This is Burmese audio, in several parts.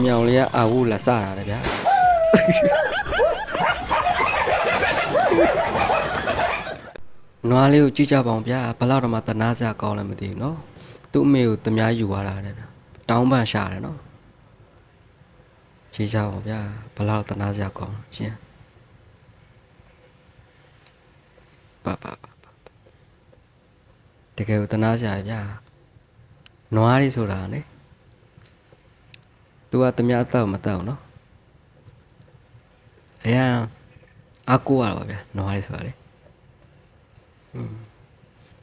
မြောင်လေးကအာဝူလာစားရတယ်ဗျာနွားလေးကိုကြည့်ကြပါအောင်ဗျာဘလောက်တော့မှတနာစရာကောင်းလည်းမသိဘူးနော်သူ့အမေကိုတများယူသွားတာတဲ့ဗျာတောင်းပန်ရှာတယ်နော်ကြည့်ကြပါဗျာဘလောက်တနာစရာကောင်းချင်းပါတကယ်ကိုတနာစရာဗျာနွားလေးဆိုတာလေသူကတများတော့မတော့နော်အရင်အကူရပါဗျာနွားလေးဆိုတာလေ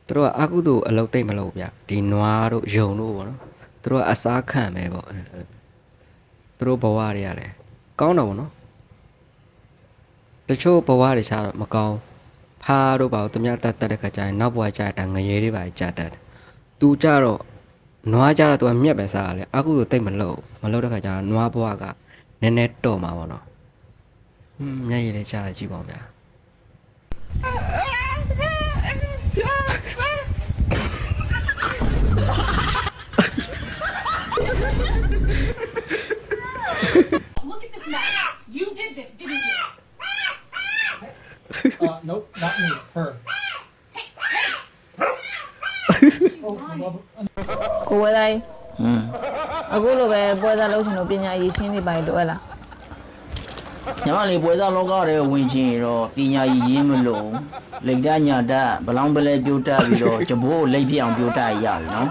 သူတို့ကအကုသို့အလုပ်တိတ်မလုပ်ဗျဒီနွားတို့ယုံတို့ပေါ့နော်သူတို့ကအစားခံပဲပေါ့သူတို့ဘဝတွေရတယ်ကောင်းတော့ပေါ့နော်တချို့ဘဝတွေရှားတော့မကောင်းဖားတို့ပါတော့တမတတ်တဲ့ခါကျရင်နောက်ဘဝကျတာငရေတွေပါကြာတတ်တယ်သူကြတော့နွားကြတော့သူကမြက်ပဲစားရတယ်အကုသို့တိတ်မလုပ်တဲ့ခါကျတော့နွားဘဝကနည်းနည်းတော့မှာပေါ့နော်မျက်ရည်လေးကြားလိုက်ကြည့်ပါဦးဗျာLook at this mess. You did this, didn't you? Nope, not me. Her. Oh, love it. ကိုဝဲတိုင်းအခုလိုပဲပွဲစားလုပ်ချင်လို့ပညာရည်ရှင်းနေပါလို့ဟဲ့လား ညီမလေးပွဲစားလောကထဲဝင်ချင်းရတော့ပညာရည်ရင်းမလို့လက်တညာတဘလောင်းပလဲပြိုးတက်ပြီးတော့ဂျဘိုးကိုလိတ်ပြအောင်ပြိုးတက်ရပြီနော်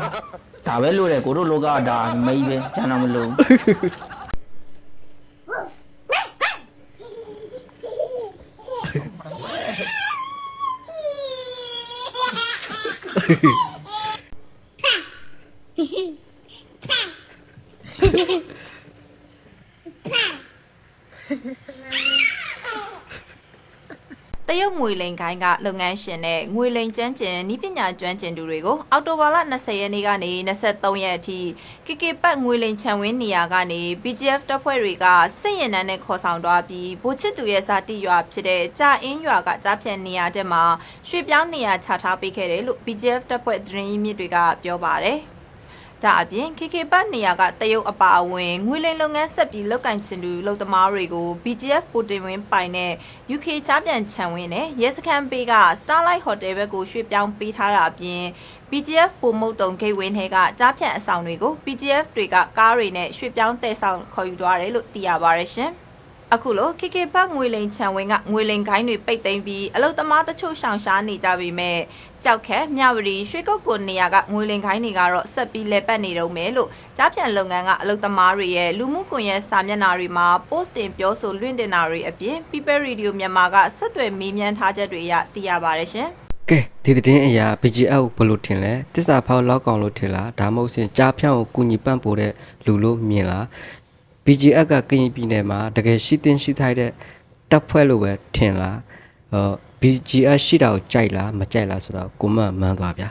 ဒါပဲလို့တယ်ကိုတို့လောကဒါမိပဲကျန်တော့မလို့ တရုတ်ငွေလိန်ခိုင်းကလုပ်ငန်းရှင်နဲ့ငွေလိန်ကျွမ်းကျင်ဤပညာကျွမ်းကျင်သူတွေကိုအောက်တိုဘာလ20ရက်နေ့ကနေ23ရက်အထိ KK ပတ်ငွေလိန်ခြံဝင်းနေရာကနေ BGF တပ်ဖွဲ့တွေကစစ်ရင်တန်းနဲ့ခေါ်ဆောင်သွားပြီးဗိုလ်ချစ်သူရဲ့စာတိရွာဖြစ်တဲ့ကြာအင်းရွာကကြားဖြတ်နေရာတက်မှာရွှေပြောင်းနေရာချထားပေးခဲ့တယ်လို့ BGF တပ်ဖွဲ့သတင်းရင်းမြစ်တွေကပြောပါတယ်ဒါအပြင် KK ပတ်နေရာကတရုတ်အပါအဝင်ငွေလိမ်လုပ်ငန်းဆက်ပြီးလုပ်ကင်ချင်သူလုပ်သမားတွေကို BGF ပိုတင်ဝင်းပိုင်နဲ့ UK ချားပြန်ခြံဝင်းနဲ့ရဲစခန်းပေးက Starlight Hotel ဘက်ကိုရွှေ့ပြောင်းပေးထားတာအပြင် BGF ပိုမုတ်တုံဂိတ်ဝင်းထဲကကြားဖြတ်အဆောင်တွေကို BGF တွေကကားတွေနဲ့ရွှေ့ပြောင်းတည်ဆောင်ခေါ်ယူသွားတယ်လို့သိရပါတယ်ရှင်အခုလို KK ဘတ်ငွေလိန်ခြံဝင်းကငွေလိန်ခိုင်းတွေပိတ်သိမ်းပြီးအလုတ်သမားတချို့ရှောင်ရှားနေကြပေမဲ့ကြောက်ခက်မြဝတီရွှေကုတ်ကိုနေရာကငွေလိန်ခိုင်းတွေကတော့ဆက်ပြီးလဲပတ်နေတော့မယ်လို့ကြားပြန်လုပ်ငန်းကအလုတ်သမားတွေရဲ့လူမှုကွန်ရက်စာမျက်နှာတွေမှာ post တင်ပြောဆိုလွှင့်တင်တာတွေအပြင် People Radio မြန်မာကဆက်သွယ်မေးမြန်းထားချက်တွေအရသိရပါတယ်ရှင်ကဲဒီသတင်းအရာ BGF ကိုဘယ်လိုထင်လဲတစ္ဆာဖောက်လောက်ကောင်လို့ထင်လားဒါမှမဟုတ်ကြားဖြန့်ကိုကူညီပံ့ပိုးတဲ့လူလို့မြင်လား BGF ကကရင်ပြည်နယ်မှာတကယ်ရှိတင်ရှိထိုက်တဲ့တပ်ဖွဲ့လို့ပဲထင်လားBGF ရှိတာကိုကြိုက်လားမကြိုက်လားဆိုတော့ကိုမမှန်းသွားဗျာ